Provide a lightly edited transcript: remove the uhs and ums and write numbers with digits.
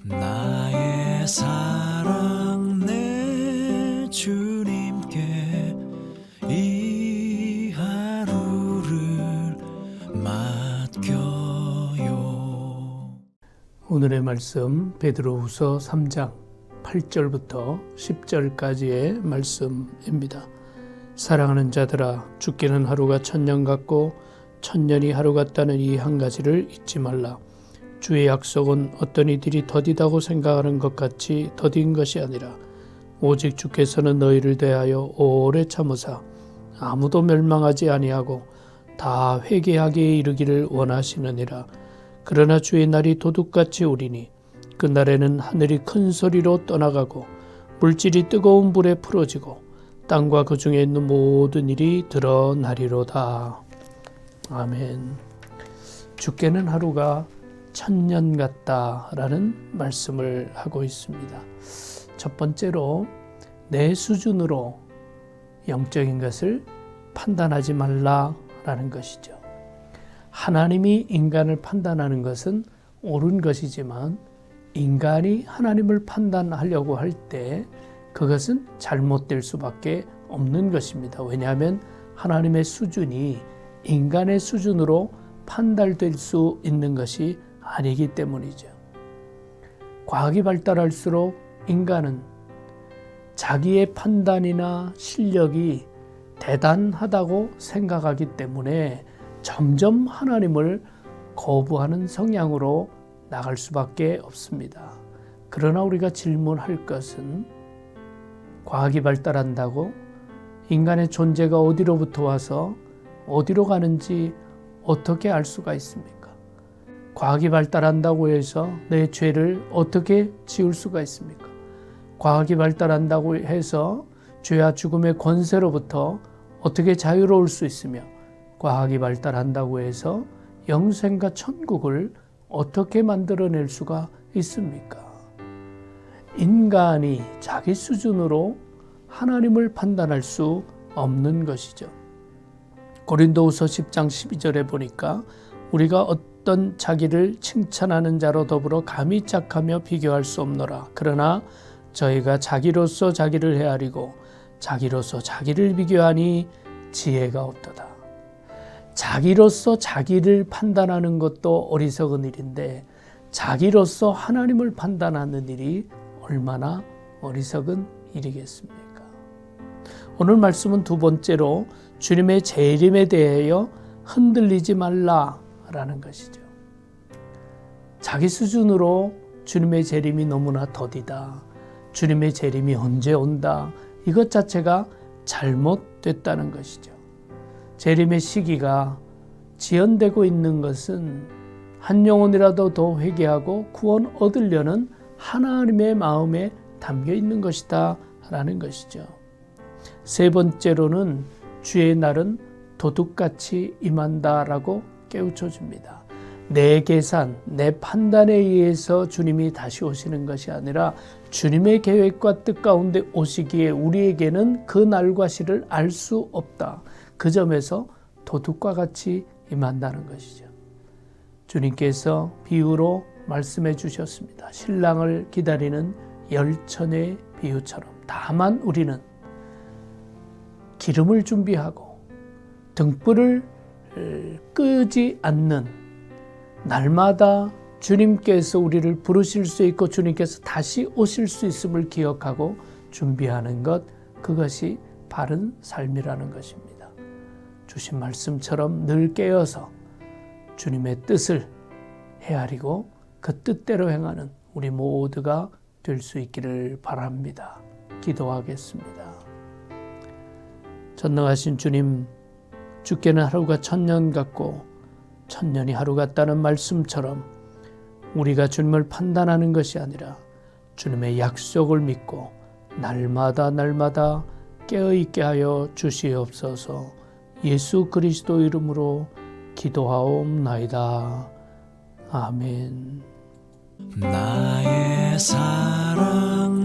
나의 사랑 내 주님께 이 하루를 맡겨요. 오늘의 말씀 베드로후서 3장 8절부터 10절까지의 말씀입니다. 사랑하는 자들아, 죽기는 하루가 천년 같고 천년이 하루 같다는 이 한 가지를 잊지 말라. 주의 약속은 어떤 이들이 더디다고 생각하는 것 같이 더딘 것이 아니라 오직 주께서는 너희를 대하여 오래 참으사 아무도 멸망하지 아니하고 다 회개하기에 이르기를 원하시느니라. 그러나 주의 날이 도둑같이 오리니 그날에는 하늘이 큰 소리로 떠나가고 물질이 뜨거운 불에 풀어지고 땅과 그 중에 있는 모든 일이 드러나리로다. 아멘. 죽게는 하루가 천년 같다라는 말씀을 하고 있습니다. 첫 번째로 내 수준으로 영적인 것을 판단하지 말라라는 것이죠. 하나님이 인간을 판단하는 것은 옳은 것이지만 인간이 하나님을 판단하려고 할 때 그것은 잘못될 수밖에 없는 것입니다. 왜냐하면 하나님의 수준이 인간의 수준으로 판단될 수 있는 것이 아니기 때문이죠. 과학이 발달할수록 인간은 자기의 판단이나 실력이 대단하다고 생각하기 때문에 점점 하나님을 거부하는 성향으로 나갈 수밖에 없습니다. 그러나 우리가 질문할 것은 과학이 발달한다고 인간의 존재가 어디로부터 와서 어디로 가는지 어떻게 알 수가 있습니까? 과학이 발달한다고 해서 내 죄를 어떻게 지울 수가 있습니까? 과학이 발달한다고 해서 죄와 죽음의 권세로부터 어떻게 자유로울 수 있으며 과학이 발달한다고 해서 영생과 천국을 어떻게 만들어낼 수가 있습니까? 인간이 자기 수준으로 하나님을 판단할 수 없는 것이죠. 고린도후서 10장 12절에 보니까 우리가 어떤 자기를 칭찬하는 자로 더불어 감히 짝하며 비교할 수 없노라. 그러나 저희가 자기로서 자기를 헤아리고 자기로서 자기를 비교하니 지혜가 없도다. 자기로서 자기를 판단하는 것도 어리석은 일인데 자기로서 하나님을 판단하는 일이 얼마나 어리석은 일이겠습니까? 오늘 말씀은 두 번째로 주님의 재림에 대하여 흔들리지 말라라는 것이죠. 자기 수준으로 주님의 재림이 너무나 더디다. 주님의 재림이 언제 온다. 이것 자체가 잘못됐다는 것이죠. 재림의 시기가 지연되고 있는 것은 한 영혼이라도 더 회개하고 구원 얻으려는 하나님의 마음에 담겨 있는 것이다 라는 것이죠. 세 번째로는 주의 날은 도둑같이 임한다라고 깨우쳐 줍니다. 내 계산, 내 판단에 의해서 주님이 다시 오시는 것이 아니라 주님의 계획과 뜻 가운데 오시기에 우리에게는 그 날과 시를 알 수 없다. 그 점에서 도둑과 같이 임한다는 것이죠. 주님께서 비유로 말씀해 주셨습니다. 신랑을 기다리는 열천의 비유처럼 다만 우리는 기름을 준비하고 등불을 끄지 않는 날마다 주님께서 우리를 부르실 수 있고 주님께서 다시 오실 수 있음을 기억하고 준비하는 것, 그것이 바른 삶이라는 것입니다. 주신 말씀처럼 늘 깨어서 주님의 뜻을 헤아리고 그 뜻대로 행하는 우리 모두가 될 수 있기를 바랍니다. 기도하겠습니다. 전능하신 주님, 주께는 하루가 천년 같고 천년이 하루 같다는 말씀처럼 우리가 주님을 판단하는 것이 아니라 주님의 약속을 믿고 날마다 깨어있게 하여 주시옵소서. 예수 그리스도 이름으로 기도하옵나이다. 아멘. 나의 사랑